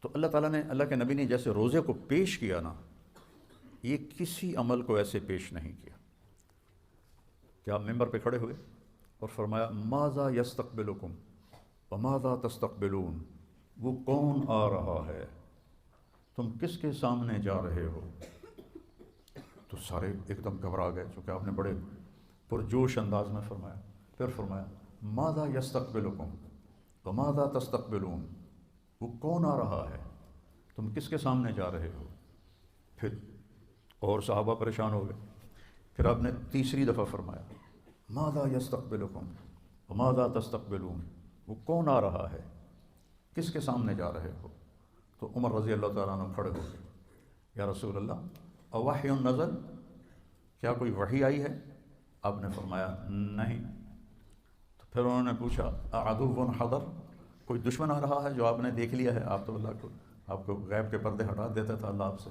تو اللہ تعالیٰ نے، اللہ کے نبی نے جیسے روزے کو پیش کیا نا، یہ کسی عمل کو ایسے پیش نہیں کیا کہ آپ ممبر پہ کھڑے ہوئے اور فرمایا ماذا یستقبلکم وماذا تستقبلون، وہ کون آ رہا ہے، تم کس کے سامنے جا رہے ہو؟ تو سارے ایک دم گھبرا گئے، چونکہ آپ نے بڑے پرجوش انداز میں فرمایا۔ پھر فرمایا ماذا یستقبلکم وماذا تستقبلون، وہ کون آ رہا ہے، تم کس کے سامنے جا رہے ہو؟ پھر اور صحابہ پریشان ہو گئے۔ پھر آپ نے تیسری دفعہ فرمایا ماذا یستقبلکم وماذا تستقبلون، وہ کون آ رہا ہے، کس کے سامنے جا رہے ہو؟ تو عمر رضی اللہ تعالیٰ عنہ کھڑے ہو گئے، یا رسول اللہ اوحی نزل، کیا کوئی وحی آئی ہے؟ آپ نے فرمایا نہیں۔ تو پھر انہوں نے پوچھا اعدو حضر، کوئی دشمن آ رہا ہے جو آپ نے دیکھ لیا ہے؟ آپ تو اللہ کو، آپ کو غیب کے پردے ہٹا دیتا تھا اللہ آپ سے۔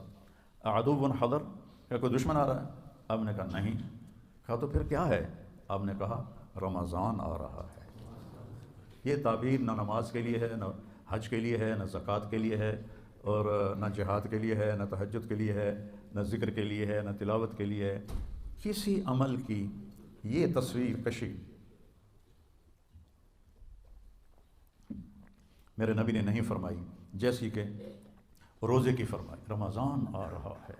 اعدو حضر، کیا کوئی دشمن آ رہا ہے؟ آپ نے کہا نہیں۔ کہا تو پھر کیا ہے؟ آپ نے کہا رمضان آ رہا ہے۔ یہ تعبیر نہ نماز کے لیے ہے، نہ حج کے لیے ہے، نہ زکوٰۃ کے لیے ہے، اور نہ جہاد کے لیے ہے، نہ تہجد کے لیے ہے، نہ ذکر کے لیے ہے، نہ تلاوت کے لیے ہے۔ کسی عمل کی یہ تصویر کشی میرے نبی نے نہیں فرمائی جیسی کہ روزے کی فرمائی، رمضان آ رہا ہے۔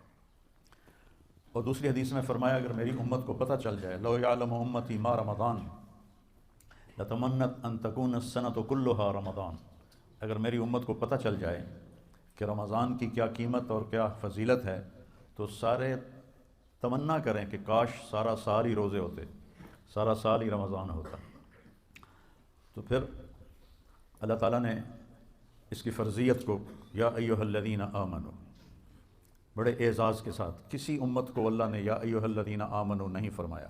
اور دوسری حدیث میں فرمایا اگر میری امت کو پتہ چل جائے لو یعلم امتی ما رمضان لتمنت ان تکون السنۃ کلھا رمضان، اگر میری امت کو پتہ چل جائے کہ رمضان کی کیا قیمت اور کیا فضیلت ہے تو سارے تمنا کریں کہ کاش سارا سال ہی روزے ہوتے، سارا سال ہی رمضان ہوتا۔ تو پھر اللہ تعالیٰ نے اس کی فرضیت کو یا ایھا الذین آمنوا بڑے اعزاز کے ساتھ، کسی امت کو اللہ نے یا ایھا الذین آمنوا نہیں فرمایا۔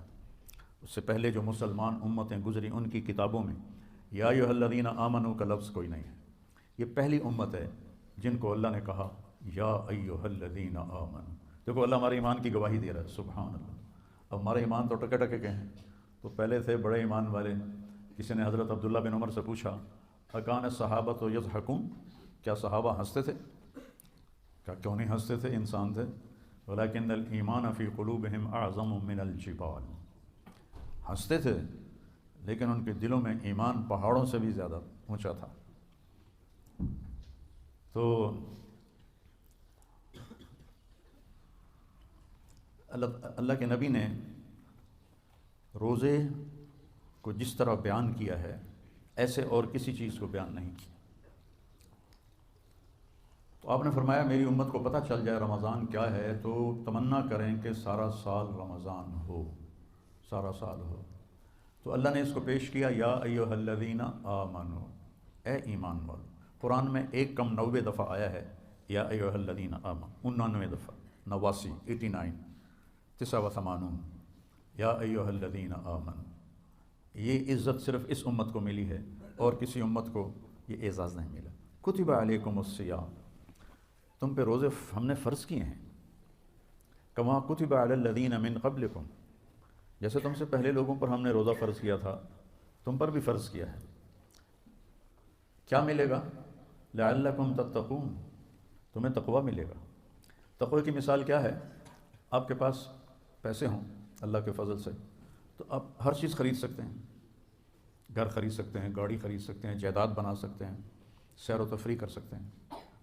اس سے پہلے جو مسلمان امتیں گزری ان کی کتابوں میں یا ایھا الذین آمنوا کا لفظ کوئی نہیں ہے۔ یہ پہلی امت ہے جن کو اللہ نے کہا یا ایھا الذین آمنوا۔ دیکھو اللہ ہمارے ایمان کی گواہی دے رہا ہے، سبحان اللہ۔ اب ہمارے ایمان تو ٹکے ٹکے کے ہیں، تو پہلے تھے بڑے ایمان والے۔ کسی نے حضرت عبداللہ بن عمر سے پوچھا اکان الصحابۃ یضحکون، کیا صحابہ ہنستے تھے؟ کیا کیوں نہیں ہنستے تھے، انسان تھے۔ ولکن الایمان فی قلوبہم اعظم من الجبال، ہنستے تھے لیکن ان کے دلوں میں ایمان پہاڑوں سے بھی زیادہ اونچا تھا۔ تو اللہ کے نبی نے روزے کو جس طرح بیان کیا ہے ایسے اور کسی چیز کو بیان نہیں کیا۔ تو آپ نے فرمایا میری امت کو پتہ چل جائے رمضان کیا ہے تو تمنا کریں کہ سارا سال رمضان ہو، سارا سال ہو۔ تو اللہ نے اس کو پیش کیا یا ایھا الذین آمنوا، اے ایمان والو۔ قرآن میں ایک کم 90 دفعہ آیا ہے یا ایھا الذین آمنوا، 99 دفعہ، 89 89 89 یا ایھا الذین آمنوا۔ یہ عزت صرف اس امت کو ملی ہے اور کسی امت کو یہ اعزاز نہیں ملا۔ کتب علیکم الصیام، تم پہ روزے ہم نے فرض کیے ہیں، کما کتب علی الذین من قبلکم، جیسے تم سے پہلے لوگوں پر ہم نے روزہ فرض کیا تھا تم پر بھی فرض کیا ہے۔ کیا ملے گا؟ لعلکم تتقون، تمہیں تقویٰ ملے گا۔ تقوی کی مثال کیا ہے؟ آپ کے پاس پیسے ہوں اللہ کے فضل سے تو آپ ہر چیز خرید سکتے ہیں، گھر خرید سکتے ہیں، گاڑی خرید سکتے ہیں، جائیداد بنا سکتے ہیں، سیر و تفریح کر سکتے ہیں۔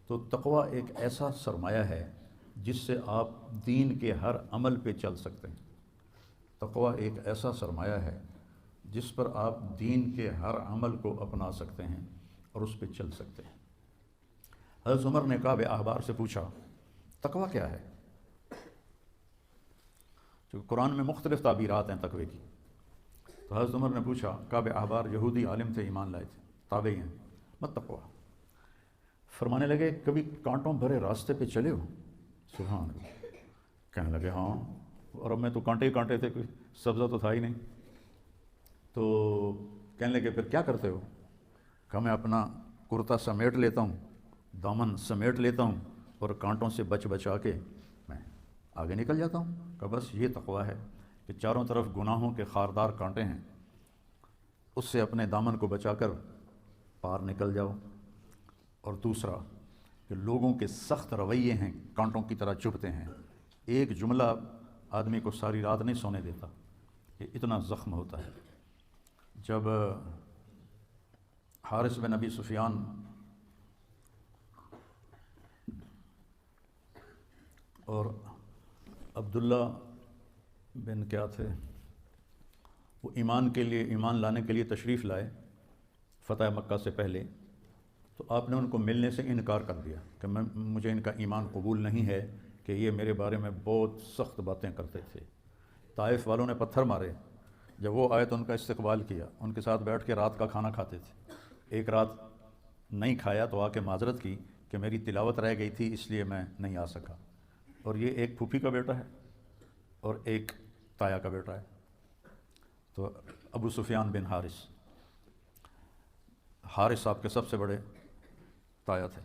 تو تقویٰ ایک ایسا سرمایہ ہے جس سے آپ دین کے ہر عمل پہ چل سکتے ہیں۔ تقویٰ ایک ایسا سرمایہ ہے جس پر آپ دین کے ہر عمل کو اپنا سکتے ہیں اور اس پہ چل سکتے ہیں۔ حضرت عمر نے کعب احبار سے پوچھا تقویٰ کیا ہے؟ چونکہ قرآن میں مختلف تعبیرات ہیں تقوی کی۔ تو حضرت عمر نے پوچھا، کعب احبار یہودی عالم تھے، ایمان لائے تھے، تابعی ہیں، مت تقویٰ؟ فرمانے لگے کبھی کانٹوں بھرے راستے پہ چلے ہو؟ سبحان اللہ۔ کہنے لگے ہاں، اور اب میں تو کانٹے ہی کانٹے تھے، کوئی سبزہ تو تھا ہی نہیں۔ تو کہنے لگے پھر کیا کرتے ہو؟ کہ میں اپنا کرتا سمیٹ لیتا ہوں، دامن سمیٹ لیتا ہوں اور کانٹوں سے بچ بچا کے میں آگے نکل جاتا ہوں۔ کہ بس یہ تقویٰ ہے کہ چاروں طرف گناہوں کے خاردار کانٹے ہیں، اس سے اپنے دامن کو بچا کر پار نکل جاؤ۔ اور دوسرا کہ لوگوں کے سخت رویے ہیں کانٹوں کی طرح چبھتے ہیں، ایک جملہ آدمی کو ساری رات نہیں سونے دیتا، یہ اتنا زخم ہوتا ہے۔ جب حارث بن ابی سفیان اور عبداللہ بن کیا تھے، وہ ایمان لانے کے لیے تشریف لائے فتح مکہ سے پہلے، تو آپ نے ان کو ملنے سے انکار کر دیا کہ مجھے ان کا ایمان قبول نہیں ہے، کہ یہ میرے بارے میں بہت سخت باتیں کرتے تھے۔ طائف والوں نے پتھر مارے، جب وہ آئے تو ان کا استقبال کیا، ان کے ساتھ بیٹھ کے رات کا کھانا کھاتے تھے۔ ایک رات نہیں کھایا تو آ کے معذرت کی کہ میری تلاوت رہ گئی تھی اس لیے میں نہیں آ سکا۔ اور یہ ایک پھوپھی کا بیٹا ہے اور ایک تایا کا بیٹا ہے، تو ابو سفیان بن حارث آپ کے سب سے بڑے تایا تھے،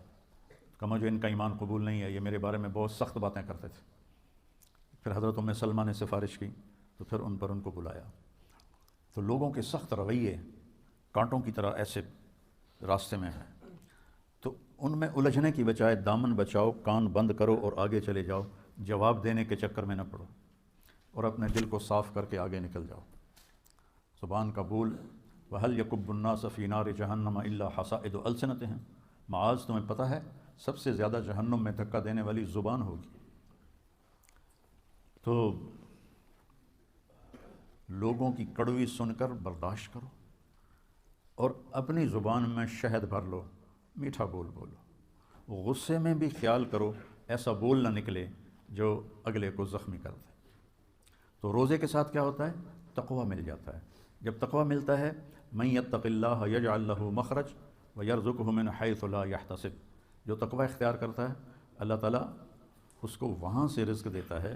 کہ مجھے ان کا ایمان قبول نہیں ہے، یہ میرے بارے میں بہت سخت باتیں کرتے تھے۔ پھر حضرت ام سلمہ نے سفارش کی تو پھر ان کو بلایا۔ تو لوگوں کے سخت رویے کانٹوں کی طرح ایسے راستے میں ہیں، تو ان میں الجھنے کی بجائے دامن بچاؤ، کان بند کرو اور آگے چلے جاؤ، جواب دینے کے چکر میں نہ پڑو، اور اپنے دل کو صاف کر کے آگے نکل جاؤ۔ زبان کا بول، وَهَلْ يَكُبُّ النَّاسَ فِي نَارِ جَهَنَّمَ إِلَّا حَصَائِدُ أَلْسِنَتِهِمْ، معاذ تمہیں پتہ ہے سب سے زیادہ جہنم میں دھکا دینے والی زبان ہوگی۔ تو لوگوں کی کڑوی سن کر برداشت کرو، اور اپنی زبان میں شہد بھر لو، میٹھا بول بولو، غصے میں بھی خیال کرو ایسا بول نہ نکلے جو اگلے کو زخمی کر دے۔ تو روزے کے ساتھ کیا ہوتا ہے؟ تقویٰ مل جاتا ہے۔ جب تقویٰ ملتا ہے، مَن يَتَّقِ اللَّهَ يَجْعَل لَّهُ مَخْرَجًا وَيَرْزُقْهُ مِنْ حَيْثُ لَا يَحْتَسِبُ، جو تقویٰ اختیار کرتا ہے اللہ تعالیٰ اس کو وہاں سے رزق دیتا ہے،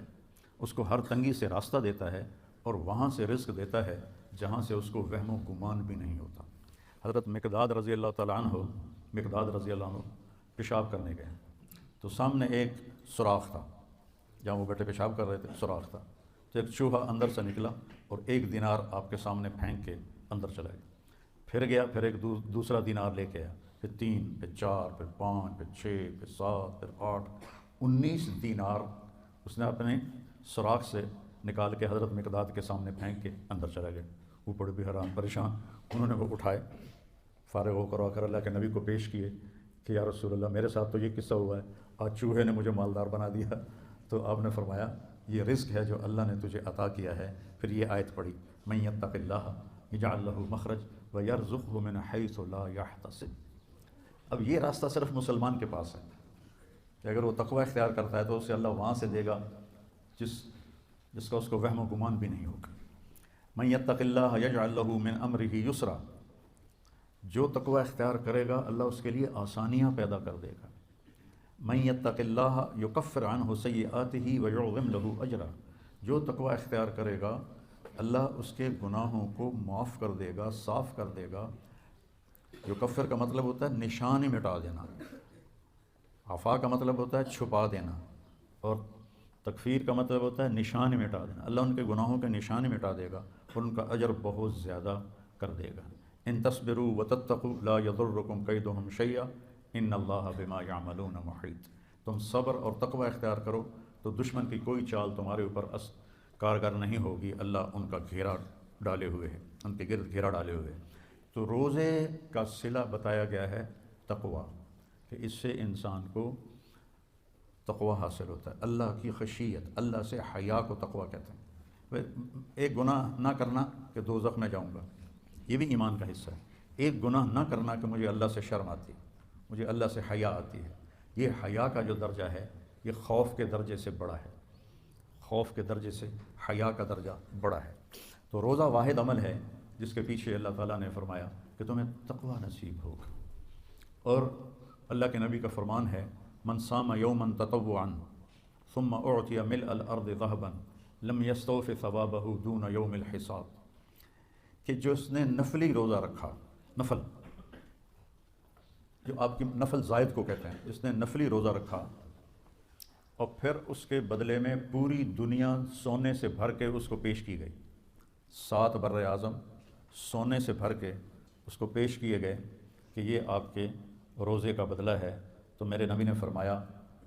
اس کو ہر تنگی سے راستہ دیتا ہے، اور وہاں سے رزق دیتا ہے جہاں سے اس کو وہم و گمان بھی نہیں ہوتا۔ حضرت مقداد رضی اللہ تعالیٰ عنہ پیشاب کرنے گئے، تو سامنے ایک سوراخ تھا، جہاں وہ بیٹھے پیشاب کر رہے تھے سوراخ تھا، تو ایک چوہا اندر سے نکلا اور ایک دینار آپ کے سامنے پھینک کے اندر چلا گیا۔ پھر گیا، پھر ایک دوسرا دینار لے کے آیا، پھر 3، پھر 4، پھر 5، پھر 6، پھر 7، پھر 8، 19 دینار اس نے اپنے سوراخ سے نکال کے حضرت مقداد کے سامنے پھینک کے اندر چلا گیا۔ اوپر بھی حیران پریشان، انہوں نے وہ اٹھائے، فارغ ہو کر آخر اللہ کے نبی کو پیش کیے کہ یا رسول اللہ میرے ساتھ تو یہ قصہ ہوا ہے، آج چوہے نے مجھے مالدار بنا دیا۔ تو آپ نے فرمایا یہ رزق ہے جو اللہ نے تجھے عطا کیا ہے۔ پھر یہ آیت پڑھی، مَن يَتَّقِ اللَّهَ يَجْعَل لَّهُ مَخْرَجًا وَيَرْزُقْهُ مِنْ حَيْثُ لَا يَحْتَسِبُ۔ اب یہ راستہ صرف مسلمان کے پاس ہے کہ اگر وہ تقوی اختیار کرتا ہے تو اسے اللہ وہاں سے دے گا جس کا اس کو وہم و گمان بھی نہیں ہوگا۔ مَن يَتَّقِ اللَّهَ يَجْعَل لَّهُ مِنْ أَمْرِهِ يُسْرًا، جو تقوی اختیار کرے گا اللہ اس کے لیے آسانیاں پیدا کر دے گا۔ مَن يَتَّقِ اللَّهَ يُكَفِّرْ عَنْهُ سَيِّئَاتِهِ وَيُعْظِمْ لَهُ أَجْرًا، جو تقوی اختیار کرے گا اللہ اس کے گناہوں کو معاف کر دے گا، صاف کر دے گا۔ یکفر کا مطلب ہوتا ہے نشانی مٹا دینا، عفا کا مطلب ہوتا ہے چھپا دینا، اور تکفیر کا مطلب ہوتا ہے نشان مٹا دینا۔ اللہ ان کے گناہوں کے نشان مٹا دے گا اور ان کا اجر بہت زیادہ کر دے گا۔ ان تصبروا وتتقوا لا يضركم كيدهم شيئا ان اللہ بما يعملون محیط، تم صبر اور تقوی اختیار کرو تو دشمن کی کوئی چال تمہارے اوپر کارگر نہیں ہوگی، اللہ ان کا گھیرا ڈالے ہوئے ہے، ان کے گرد گھیرا ڈالے ہوئے ہے۔ تو روزے کا صلہ بتایا گیا ہے تقوی، کہ اس سے انسان کو تقوی حاصل ہوتا ہے، اللہ کی خشیت، اللہ سے حیا کو تقوی کہتے ہیں۔ ایک گناہ نہ کرنا کہ دوزخ میں جاؤں گا، یہ بھی ایمان کا حصہ ہے۔ ایک گناہ نہ کرنا کہ مجھے اللہ سے شرم آتی ہے، مجھے اللہ سے حیا آتی ہے، یہ حیا کا جو درجہ ہے یہ خوف کے درجے سے بڑا ہے، خوف کے درجے سے حیا کا درجہ بڑا ہے۔ تو روزہ واحد عمل ہے جس کے پیچھے اللہ تعالیٰ نے فرمایا کہ تمہیں تقوی نصیب ہوگا، اور اللہ کے نبی کا فرمان ہے من صام یوما تطوعا ثم اعطی ملء الارض ذهبا لم یستوف ثوابه دون یوم الحساب، کہ جو اس نے نفلی روزہ رکھا، نفل جو آپ کی نفل زائد کو کہتے ہیں، جس نے نفلی روزہ رکھا اور پھر اس کے بدلے میں پوری دنیا سونے سے بھر کے اس کو پیش کی گئی، 7 بر اعظم سونے سے بھر کے اس کو پیش کیے گئے کہ یہ آپ کے روزے کا بدلہ ہے، تو میرے نبی نے فرمایا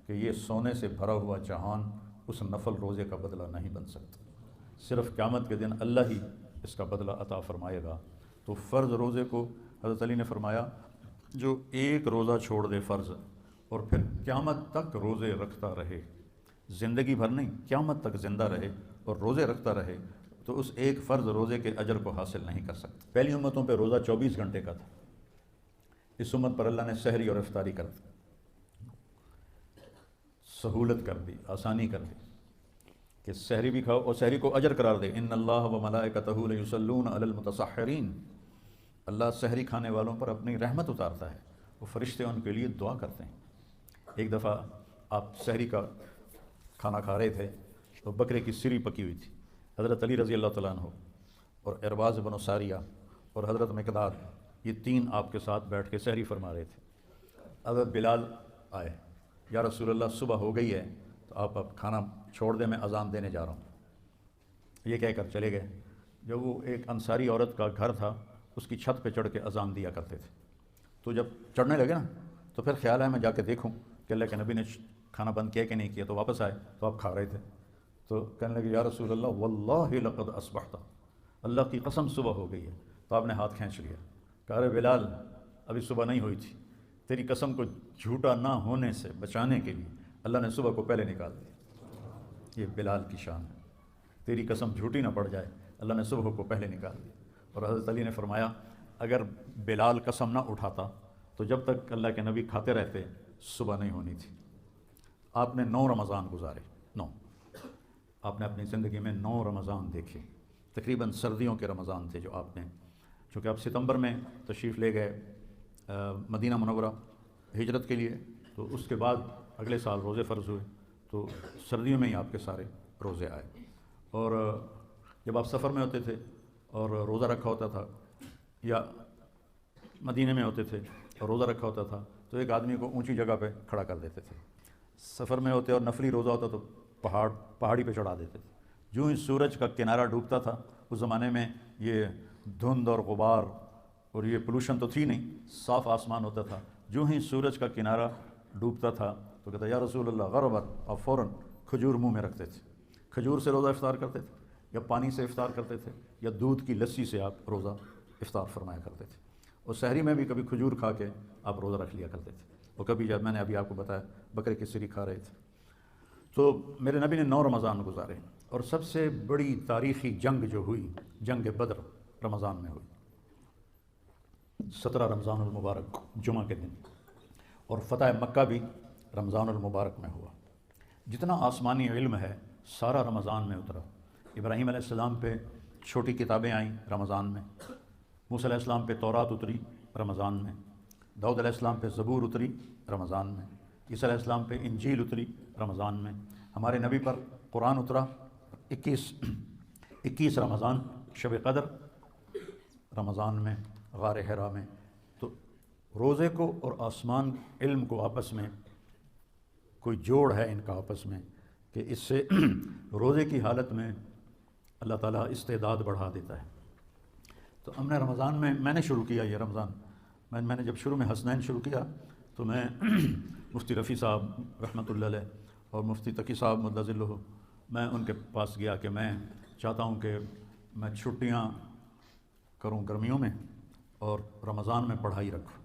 کہ یہ سونے سے بھرا ہوا جہان اس نفل روزے کا بدلہ نہیں بن سکتا، صرف قیامت کے دن اللہ ہی اس کا بدلہ عطا فرمائے گا۔ تو فرض روزے کو حضرت علی نے فرمایا جو ایک روزہ چھوڑ دے فرض اور پھر قیامت تک روزے رکھتا رہے، زندگی بھر نہیں، قیامت تک زندہ رہے اور روزے رکھتا رہے، تو اس ایک فرض روزے کے اجر کو حاصل نہیں کر سکتا۔ پہلی امتوں پہ روزہ 24 گھنٹے کا تھا، اس امت پر اللہ نے سحری اور افطاری کر دی، سہولت کر دی، آسانی کر دی کہ سحری بھی کھاؤ اور سحری کو اجر قرار دے۔ ان اللہ و ملائکتہ لیصلون علی المتصحرین، اللہ سحری کھانے والوں پر اپنی رحمت اتارتا ہے، وہ فرشتے ان کے لیے دعا کرتے ہیں۔ ایک دفعہ آپ سحری کا کھانا کھا رہے تھے تو بکرے کی سری پکی ہوئی تھی، حضرت علی رضی اللہ تعالیٰ عنہ اور ارباز بن ساریہ اور حضرت مقداد، یہ تین آپ کے ساتھ بیٹھ کے سحری فرما رہے تھے۔ حضرت بلال آئے، یا رسول اللہ صبح ہو گئی ہے تو آپ اب کھانا چھوڑ دیں، میں اذان دینے جا رہا ہوں، یہ کہہ کر چلے گئے۔ جب وہ ایک انصاری عورت کا گھر تھا، اس کی چھت پہ چڑھ کے اذان دیا کرتے تھے، تو جب چڑھنے لگے نا تو پھر خیال ہے میں جا کے دیکھوں کہ اللہ کے نبی نے کھانا بند کیا کہ نہیں کیا، تو واپس آئے تو آپ کھا رہے تھے، تو کہنے لگے یا رسول اللہ واللہ لقد اصبحت، اللہ کی قسم صبح ہو گئی ہے۔ تو آپ نے ہاتھ کھینچ لیا، کہا رہے بلال ابھی صبح نہیں ہوئی تھی، تیری قسم کو جھوٹا نہ ہونے سے بچانے کے لیے اللہ نے صبح کو پہلے نکال دیا۔ یہ بلال کی شان ہے، تیری قسم جھوٹی نہ پڑ جائے، اللہ نے صبح کو پہلے نکال دیا۔ اور حضرت علی نے فرمایا اگر بلال قسم نہ اٹھاتا تو جب تک اللہ کے نبی کھاتے رہتے صبح نہیں ہونی تھی۔ آپ نے 9 رمضان گزارے، 9، آپ نے اپنی زندگی میں 9 رمضان دیکھے، تقریباً سردیوں کے رمضان تھے جو آپ نے، چونکہ آپ ستمبر میں تشریف لے گئے مدینہ منورہ ہجرت کے لیے، تو اس کے بعد اگلے سال روزے فرض ہوئے، تو سردیوں میں ہی آپ کے سارے روزے آئے۔ اور جب آپ سفر میں ہوتے تھے اور روزہ رکھا ہوتا تھا، یا مدینے میں ہوتے تھے اور روزہ رکھا ہوتا تھا، تو ایک آدمی کو اونچی جگہ پہ کھڑا کر دیتے تھے۔ سفر میں ہوتے اور نفلی روزہ ہوتا تو پہاڑی پہ چڑھا دیتے تھے۔ جو ہی سورج کا کنارہ ڈوبتا تھا، اس زمانے میں یہ دھند اور غبار اور یہ پولوشن تو تھی نہیں، صاف آسمان ہوتا تھا، جو ہی سورج کا کنارہ ڈوبتا تھا تو کہتا یا رسول اللہ غربت، اور فوراً کھجور منہ میں رکھتے تھے، کھجور سے روزہ افطار کرتے تھے، یا پانی سے افطار کرتے تھے، یا دودھ کی لسی سے آپ روزہ افطار فرمایا کرتے تھے۔ اور سحری میں بھی کبھی کھجور کھا کے آپ روزہ رکھ لیا کرتے تھے، اور کبھی جب میں نے ابھی آپ کو بتایا بکرے کی سری کھا رہے تھے۔ تو میرے نبی نے 9 رمضان گزارے، اور سب سے بڑی تاریخی جنگ جو ہوئی، جنگ بدر، رمضان میں ہوئی، 17 رمضان المبارک جمعہ کے دن، اور فتح مکہ بھی رمضان المبارک میں ہوا۔ جتنا آسمانی علم ہے سارا رمضان میں اترا۔ ابراہیم علیہ السلام پہ چھوٹی کتابیں آئیں رمضان میں، موسیٰ علیہ السلام پہ تورات اتری رمضان میں، داؤد علیہ السلام پہ زبور اتری رمضان میں، عیسیٰ علیہ السلام پہ انجیل اتری رمضان میں، ہمارے نبی پر قرآن اترا 21 رمضان، شب قدر رمضان میں، غار حرا میں۔ تو روزے کو اور آسمان علم کو آپس میں کوئی جوڑ ہے ان کا آپس میں، کہ اس سے روزے کی حالت میں اللہ تعالیٰ استعداد بڑھا دیتا ہے۔ تو ہم نے رمضان میں نے شروع کیا یہ رمضان، میں نے جب شروع میں حسنین شروع کیا تو میں مفتی رفیع صاحب رحمۃ اللہ علیہ اور مفتی تقی صاحب مدظ ذلہ، میں ان کے پاس گیا کہ میں چاہتا ہوں کہ میں چھٹیاں کروں گرمیوں میں اور رمضان میں پڑھائی رکھوں۔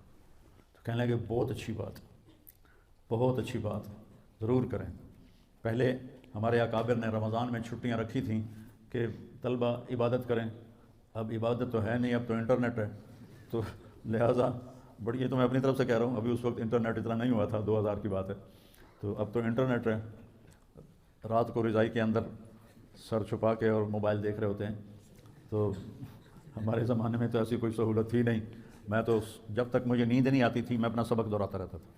تو کہنے لگے بہت اچھی بات، بہت اچھی بات، ضرور کریں۔ پہلے ہمارے اکابر نے رمضان میں چھٹیاں رکھی تھیں کہ طلبہ عبادت کریں، اب عبادت تو ہے نہیں، اب تو انٹرنیٹ ہے، تو لہٰذا بڑی، یہ تو میں اپنی طرف سے کہہ رہا ہوں، ابھی اس وقت انٹرنیٹ اتنا نہیں ہوا تھا، 2000 کی بات ہے، تو اب تو انٹرنیٹ ہے، رات کو رضائی کے اندر سر چھپا کے اور موبائل دیکھ رہے ہوتے ہیں۔ تو ہمارے زمانے میں تو ایسی کوئی سہولت تھی نہیں، میں تو جب تک مجھے نیند نہیں آتی تھی میں اپنا سبق دہراتا رہتا تھا۔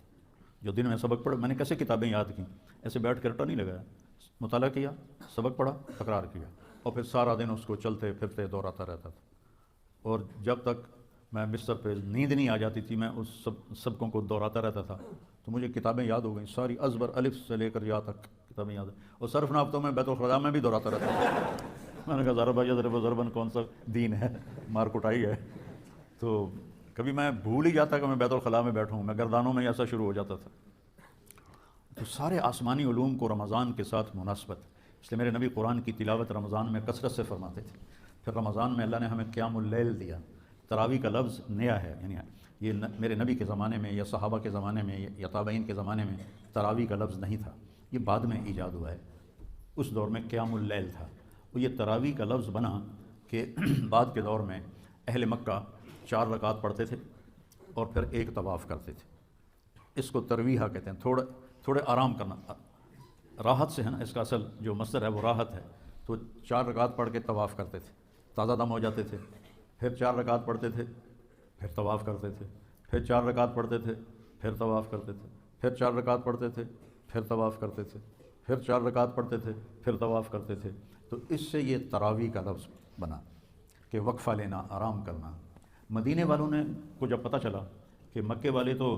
جو دن میں سبق پڑھا، میں نے کیسے کتابیں یاد کی، ایسے بیٹھ کے رٹا نہیں لگایا، مطالعہ کیا، سبق پڑھا، تکرار کیا، اور پھر سارا دن اس کو چلتے پھرتے دہراتا رہتا تھا۔ اور جب تک میں بستر پہ نیند نہیں آ جاتی تھی میں اس سبقوں کو دہراتا رہتا تھا، تو مجھے کتابیں یاد ہو گئیں ساری، ازبر، الف سے لے کر یا تک کتابیں یاد ہیں۔ اور صرف ناف تو میں بیت الخلاء میں بھی دہراتا رہتا تھا۔ میں نے کہا ضربہ یضرب ضرباً کون سا دین ہے، مار کٹائی ہے۔ تو کبھی میں بھول ہی جاتا کہ میں بیت الخلاء میں بیٹھوں، میں گردانوں میں ایسا شروع ہو جاتا تھا تو سارے آسمانی علوم کو رمضان کے ساتھ مناسبت، اس لیے میرے نبی قرآن کی تلاوت رمضان میں کثرت سے فرماتے تھے۔ پھر رمضان میں اللہ نے ہمیں قیام اللیل دیا۔ تراویح کا لفظ نیا ہے، یعنی یہ میرے نبی کے زمانے میں یا صحابہ کے زمانے میں یا تابعین کے زمانے میں تراویح کا لفظ نہیں تھا، یہ بعد میں ایجاد ہوا ہے۔ اس دور میں قیام اللیل تھا، وہ یہ تراویح کا لفظ بنا کہ بعد کے دور میں اہل مکہ 4 رکعت پڑھتے تھے اور پھر ایک طواف کرتے تھے۔ اس کو ترویحہ کہتے ہیں، تھوڑے آرام کرنا، راحت سے ہے نا، اس کا اصل جو مصدر ہے وہ راحت ہے۔ تو 4 رکعت پڑھ کے طواف کرتے تھے، تازہ دم ہو جاتے تھے، پھر 4 رکعت پڑھتے تھے، پھر طواف کرتے تھے، پھر 4 رکعت پڑھتے تھے، پھر طواف کرتے تھے، پھر 4 رکعت پڑھتے تھے، پھر طواف کرتے تھے، پھر 4 رکعت پڑھتے تھے، پھر طواف کرتے تھے۔ تو اس سے یہ تراویح کا لفظ بنا کہ وقفہ لینا، آرام کرنا۔ مدینے والوں نے کو جب پتہ چلا کہ مکے والے تو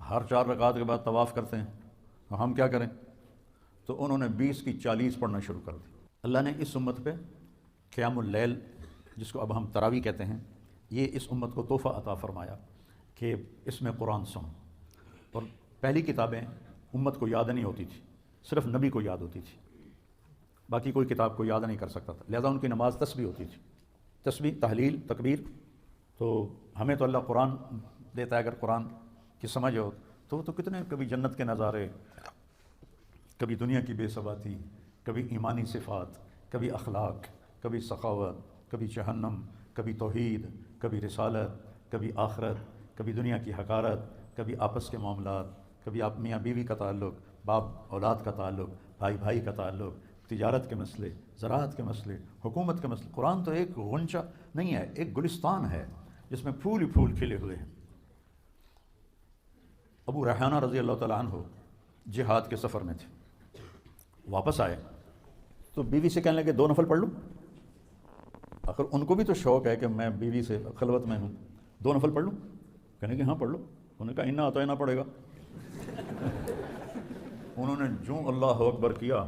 ہر 4 رکعت کے بعد طواف کرتے ہیں، تو ہم کیا کریں؟ تو انہوں نے 20 کی 40 پڑھنا شروع کر دی۔ اللہ نے اس امت پہ قیام اللیل، جس کو اب ہم تراویح کہتے ہیں، یہ اس امت کو تحفہ عطا فرمایا کہ اس میں قرآن سنو۔ اور پہلی کتابیں امت کو یاد نہیں ہوتی تھی، صرف نبی کو یاد ہوتی تھی، باقی کوئی کتاب کو یاد نہیں کر سکتا تھا، لہذا ان کی نماز تسبیح ہوتی تھی، تسبیح، تحلیل، تکبیر۔ تو ہمیں تو اللہ قرآن دیتا ہے، اگر قرآن کی سمجھ ہو تو کتنے کبھی جنت کے نظارے، کبھی دنیا کی بے ثباتی، کبھی ایمانی صفات، کبھی اخلاق، کبھی سخاوت، کبھی جہنم، کبھی توحید، کبھی رسالت، کبھی آخرت، کبھی دنیا کی حقارت، کبھی آپس کے معاملات، کبھی آپ میاں بیوی کا تعلق، باپ اولاد کا تعلق، بھائی بھائی کا تعلق، تجارت کے مسئلے، زراعت کے مسئلے، حکومت کے مسئلے۔ قرآن تو ایک غنچہ نہیں ہے، ایک گلستان ہے جس میں پھول ہی پھول کھلے ہوئے ہیں۔ ابو ریحانہ رضی اللہ تعالیٰ عنہ جہاد کے سفر میں تھے، واپس آئے تو بیوی سے کہنے لگے 2 نفل پڑھ لوں؟ آخر ان کو بھی تو شوق ہے کہ میں بیوی سے خلوت میں ہوں، 2 نفل پڑھ لوں؟ کہنے کہ ہاں پڑھ لو۔ انہوں نے کہا انا اطعنا پڑے گا۔ انہوں نے جو اللہ اکبر کیا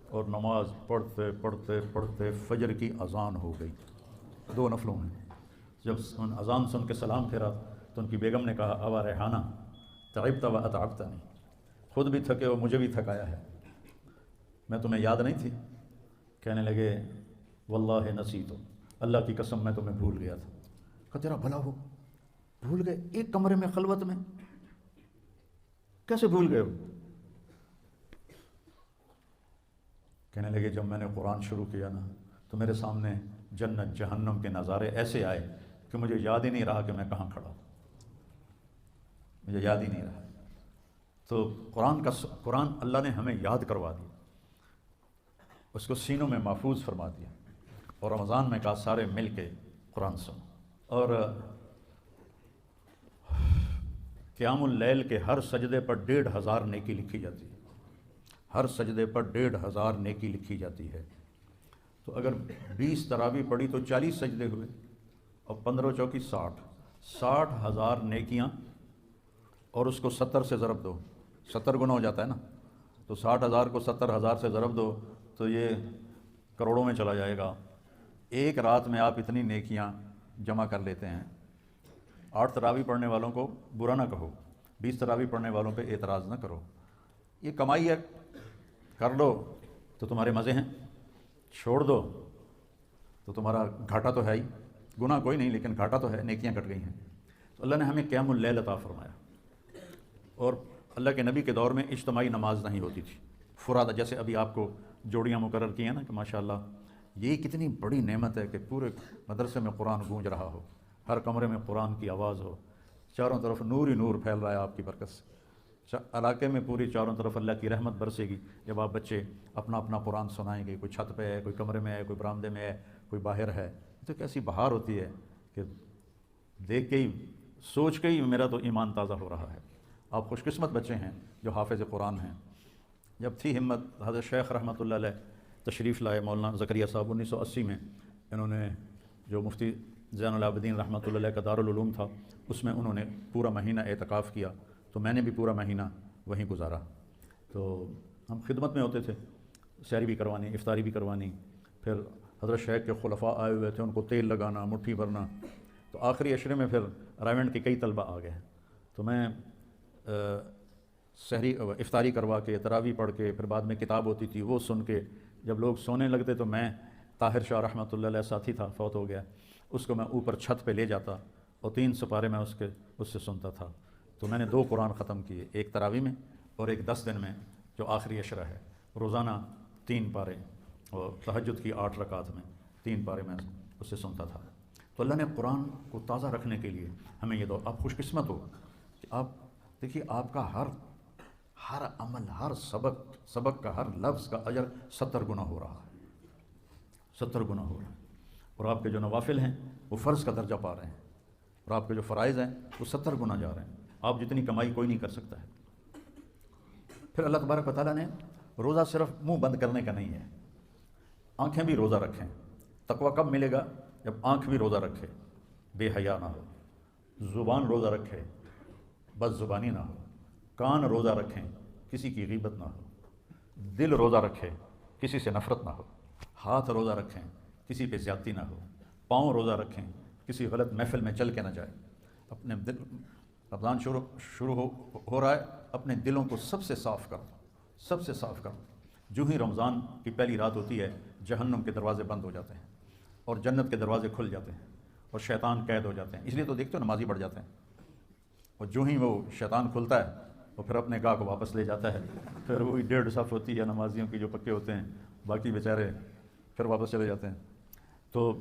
اور نماز پڑھتے پڑھتے پڑھتے فجر کی اذان ہو گئی 2 نفلوں میں۔ جب اذان سن کے سلام پھیرا تو ان کی بیگم نے کہا ابا ریحانہ تعبت و اتعبتنی، خود بھی تھکے اور مجھے بھی تھکایا ہے، میں تمہیں یاد نہیں تھی؟ کہنے لگے واللہ نسیت، اللہ کی قسم میں تمہیں بھول گیا تھا۔ کہا تیرا بھلا ہو، بھول گئے؟ ایک کمرے میں خلوت میں کیسے بھول گئے ہو؟ کہنے لگے جب میں نے قرآن شروع کیا نا تو میرے سامنے جنت جہنم کے نظارے ایسے آئے کہ مجھے یاد ہی نہیں رہا کہ میں کہاں کھڑا ہوں، مجھے یاد ہی نہیں رہا۔ تو قرآن اللہ نے ہمیں یاد کروا دیا، اس کو سینوں میں محفوظ فرما دیا، اور رمضان میں کہا سارے مل کے قرآن سنو۔ اور قیام اللیل کے ہر سجدے پر 1500 نیکی لکھی جاتی ہے، ہر سجدے پر 1500 نیکی لکھی جاتی ہے۔ تو اگر 20 تراویح پڑھی تو 40 سجدے ہوئے، اور 15 چوکی 60,000 نیکیاں، اور اس کو 70 سے ضرب دو، 70 گنا ہو جاتا ہے نا، تو 60,000 کو 70,000 سے ضرب دو تو یہ کروڑوں میں چلا جائے گا۔ ایک رات میں آپ اتنی نیکیاں جمع کر لیتے ہیں۔ 8 تراویح پڑھنے والوں کو برا نہ کہو، 20 تراویح پڑھنے والوں پہ اعتراض نہ کرو، یہ کمائی ہے، کر لو تو تمہارے مزے ہیں، چھوڑ دو تو تمہارا گھاٹا تو ہے ہی، گناہ کوئی نہیں لیکن گھاٹا تو ہے، نیکیاں کٹ گئی ہیں۔ تو اللہ نے ہمیں قیام اللیل عطا فرمایا۔ اور اللہ کے نبی کے دور میں اجتماعی نماز نہیں ہوتی تھی، فرادہ، جیسے ابھی آپ کو جوڑیاں مقرر کی ہیں نا کہ ماشاءاللہ، یہ کتنی بڑی نعمت ہے کہ پورے مدرسے میں قرآن گونج رہا ہو، ہر کمرے میں قرآن کی آواز ہو، چاروں طرف نور ہی نور پھیل رہا ہے آپ کی برکت سے، علاقے میں پوری چاروں طرف اللہ کی رحمت برسے گی جب آپ بچے اپنا اپنا قرآن سنائیں گے، کوئی چھت پہ ہے، کوئی کمرے میں ہے، کوئی برآمدے میں ہے، کوئی باہر ہے۔ تو کیسی بہار ہوتی ہے کہ دیکھ کے ہی، سوچ کے ہی میرا تو ایمان تازہ ہو رہا ہے۔ آپ خوش قسمت بچے ہیں جو حافظ قرآن ہیں۔ جب تھی ہمت، حضرت شیخ رحمۃ اللہ علیہ تشریف لائے، مولانا زکریا صاحب 1980 میں، انہوں نے جو مفتی زین العابدین رحمۃ اللہ علیہ کا دارالعلوم تھا، اس میں انہوں نے پورا مہینہ اعتکاف کیا، تو میں نے بھی پورا مہینہ وہیں گزارا۔ تو ہم خدمت میں ہوتے تھے، سحری بھی کروانی، افطاری بھی کروانی، پھر حضرت شیخ کے خلفاء آئے ہوئے تھے، ان کو تیل لگانا، مٹھی بھرنا۔ تو آخری عشرے میں پھر رائیونڈ کے کئی طلبہ آ گئے، تو میں سحری افطاری کروا کے تراویح پڑھ کے پھر بعد میں کتاب ہوتی تھی وہ سن کے جب لوگ سونے لگتے تو میں طاہر شاہ رحمۃ اللہ علیہ ساتھی تھا فوت ہو گیا اس کو میں اوپر چھت پہ لے جاتا اور 3 سپارے میں اس سے سنتا تھا. تو میں نے 2 قرآن ختم کیے ایک تراویح میں اور ایک 10 دن میں جو آخری عشرہ ہے روزانہ 3 پارے اور تہجد کی 8 رکعات میں 3 پارے میں اس سے سنتا تھا. تو اللہ نے قرآن کو تازہ رکھنے کے لیے ہمیں یہ دو آپ خوش قسمت ہو کہ آپ دیکھیے آپ کا ہر عمل ہر سبق کا ہر لفظ کا اجر 70 گنا ہو رہا ہے 70 گنا ہو رہا ہے. اور آپ کے جو نوافل ہیں وہ فرض کا درجہ پا رہے ہیں اور آپ کے جو فرائض ہیں وہ 70 گنا جا رہے ہیں. آپ جتنی کمائی کوئی نہیں کر سکتا ہے. پھر اللہ تبارک و تعالیٰ نے روزہ صرف منہ بند کرنے کا نہیں ہے آنکھیں بھی روزہ رکھیں. تقویٰ کب ملے گا جب آنکھ بھی روزہ رکھے بے حیا نہ ہو زبان روزہ رکھے بد زبانی نہ ہو کان روزہ رکھیں کسی کی غیبت نہ ہو دل روزہ رکھے کسی سے نفرت نہ ہو ہاتھ روزہ رکھیں کسی پہ زیادتی نہ ہو پاؤں روزہ رکھیں کسی غلط محفل میں چل کے نہ جائے. اپنے دل رمضان شروع ہو رہا ہے اپنے دلوں کو سب سے صاف کرو. جو ہی رمضان کی پہلی رات ہوتی ہے جہنم کے دروازے بند ہو جاتے ہیں اور جنت کے دروازے کھل جاتے ہیں اور شیطان قید ہو جاتے ہیں. اس لیے تو دیکھتے ہو نمازی بڑھ جاتے ہیں اور جو ہی وہ شیطان کھلتا ہے وہ پھر اپنے گاہ کو واپس لے جاتا ہے. پھر وہی 1.5 صف ہوتی ہے نمازیوں کی جو پکے ہوتے ہیں باقی بیچارے پھر واپس چلے جاتے ہیں. تو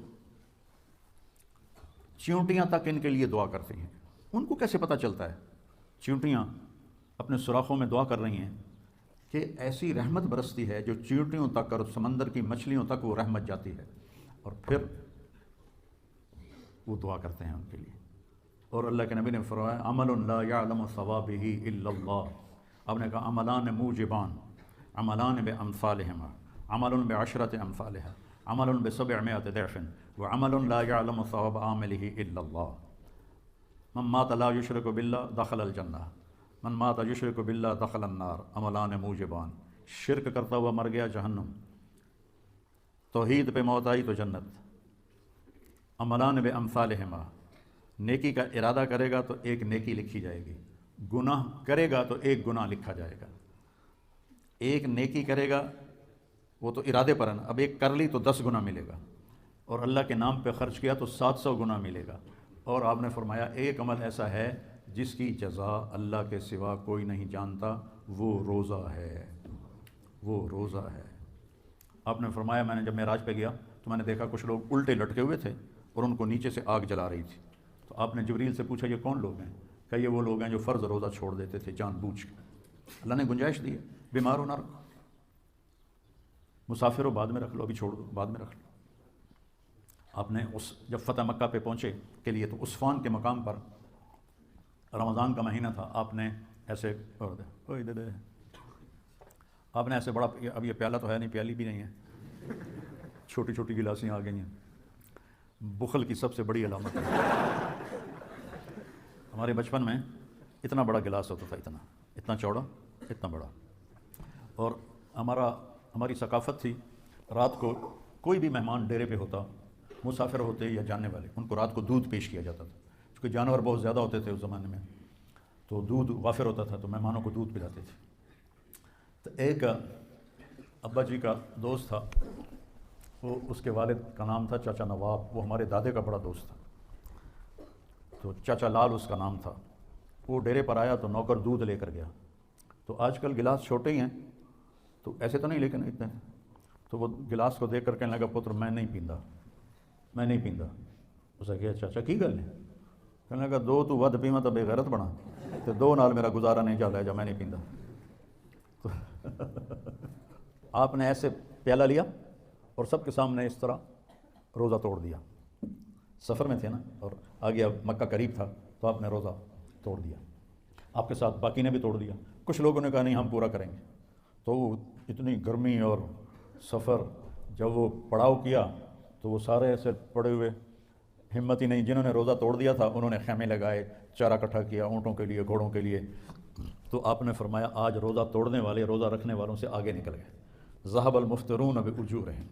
چیونٹیاں تک ان کے لیے دعا کرتی ہیں. ان کو کیسے پتہ چلتا ہے چیونٹیاں اپنے سوراخوں میں دعا کر رہی ہیں کہ ایسی رحمت برستی ہے جو چیونٹیوں تک اور سمندر کی مچھلیوں تک وہ رحمت جاتی ہے اور پھر وہ دعا کرتے ہیں ان کے لیے. اور اللہ کے نبی نے فرمایا عمل لا یعلم ثوابہ الا اللہ. آپ نے کہا عملان موجبان عملان بامثالہما عمل بعشرۃ امثالہا عمل ب700 ضعف وعمل لا یعلم ثواب عاملہ الا اللہ. من مات لا یشرک باللہ دخل الجنہ من مات یشرک باللہ دخل النار. عملان موجبان شرک کرتا ہوا مر گیا جہنم توحید پہ موت آئی تو جنت. عملان بامثالہما نیکی کا ارادہ کرے گا تو ایک نیکی لکھی جائے گی گناہ کرے گا تو ایک گناہ لکھا جائے گا. ایک نیکی کرے گا وہ تو ارادے پر ہے نا اب ایک کر لی تو 10 گنا ملے گا اور اللہ کے نام پہ خرچ کیا تو 700 گنا ملے گا. اور آپ نے فرمایا ایک عمل ایسا ہے جس کی جزا اللہ کے سوا کوئی نہیں جانتا وہ روزہ ہے وہ روزہ ہے. آپ نے فرمایا میں نے جب معراج پہ گیا تو میں نے دیکھا کچھ لوگ الٹے لٹکے ہوئے تھے اور ان کو نیچے سے آگ جلا رہی تھی. تو آپ نے جبریل سے پوچھا یہ کون لوگ ہیں؟ کہ یہ وہ لوگ ہیں جو فرض روزہ چھوڑ دیتے تھے جان بوجھ کے. اللہ نے گنجائش دی ہے بیمار ہو نہ رکھو مسافر ہو بعد میں رکھ لو ابھی چھوڑ دو بعد میں رکھ لو. آپ نے جب فتح مکہ پہ پہنچے کے لیے تو عثفان کے مقام پر رمضان کا مہینہ تھا آپ نے ایسے آپ نے ایسے بڑا اب یہ پیالہ تو ہے نہیں پیالی بھی نہیں ہے چھوٹی چھوٹی گلاسیاں آ گئی ہیں. بخل کی سب سے بڑی علامت ہے. ہمارے بچپن میں اتنا بڑا گلاس ہوتا تھا اتنا چوڑا اتنا بڑا. اور ہماری ثقافت تھی رات کو کوئی بھی مہمان ڈیرے پہ ہوتا مسافر ہوتے یا جاننے والے ان کو رات کو دودھ پیش کیا جاتا تھا کیونکہ جانور بہت زیادہ ہوتے تھے اس زمانے میں تو دودھ وافر ہوتا تھا تو مہمانوں کو دودھ پلاتے تھے. تو ایک ابا جی کا دوست تھا وہ اس کے والد کا نام تھا چاچا نواب وہ ہمارے دادے کا بڑا دوست تھا. تو چاچا لال اس کا نام تھا. وہ ڈیرے پر آیا تو نوکر دودھ لے کر گیا. تو آج کل گلاس چھوٹے ہی ہیں تو ایسے تو نہیں لیکن اتنے. تو وہ گلاس کو دیکھ کر کہنے لگا پتر میں نہیں پیندا. اسے کہا چاچا کی گل ہے؟ کہنے لگا 2 تو ود پیواں تو بے غیرت بنا تو 2 نال میرا گزارا نہیں چل رہا جا میں نہیں پیندا. آپ نے ایسے پیالہ لیا اور سب کے سامنے اس طرح روزہ توڑ دیا. سفر میں تھے نا اور آ گیا مکہ قریب تھا تو آپ نے روزہ توڑ دیا. آپ کے ساتھ باقی نے بھی توڑ دیا. کچھ لوگوں نے کہا نہیں ہم پورا کریں گے. تو اتنی گرمی اور سفر جب وہ پڑاؤ کیا تو وہ سارے ایسے پڑے ہوئے ہمت ہی نہیں. جنہوں نے روزہ توڑ دیا تھا انہوں نے خیمے لگائے چارہ اکٹھا کیا اونٹوں کے لیے گھوڑوں کے لیے. تو آپ نے فرمایا آج روزہ توڑنے والے روزہ رکھنے والوں سے آگے نکل گئے. ذہب المفترون بأجورہم